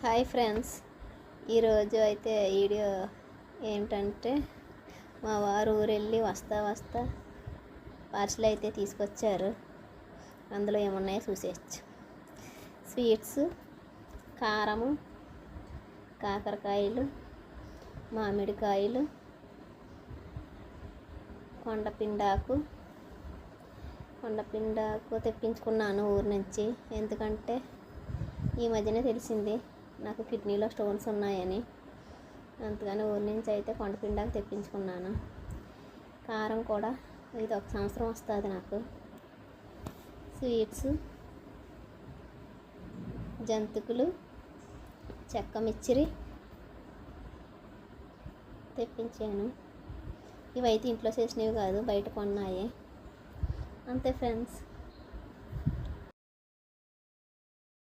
Hi friends, ఈరోజు అయితే video ఏంటంటే మా వారు ఊరెళ్ళి వస్తా పార్సల్ అయితే తీసుకొచ్చారు. అందులో ఏమున్నాయో చూసేయచ్చు. స్వీట్స్, కారము, కాకరకాయలు, మామిడికాయలు, కొండపిండాకు తెప్పించుకున్నాను ఊరు నుంచి. ఎందుకంటే ఈ మధ్యనే తెలిసింది నాకు కిడ్నీలో స్టోన్స్ ఉన్నాయని. అందుకని ఊరి నుంచి అయితే కొండపిండాకు తెప్పించుకున్నాను. కారం కూడా ఇది 1 సంవత్సరం వస్తుంది నాకు. స్వీట్స్, జంతికలు, చెక్క మిచ్చిరి తెప్పించాను. ఇవైతే ఇంట్లో చేసినవి కాదు, బయట కొన్నాయి. అంతే ఫ్రెండ్స్.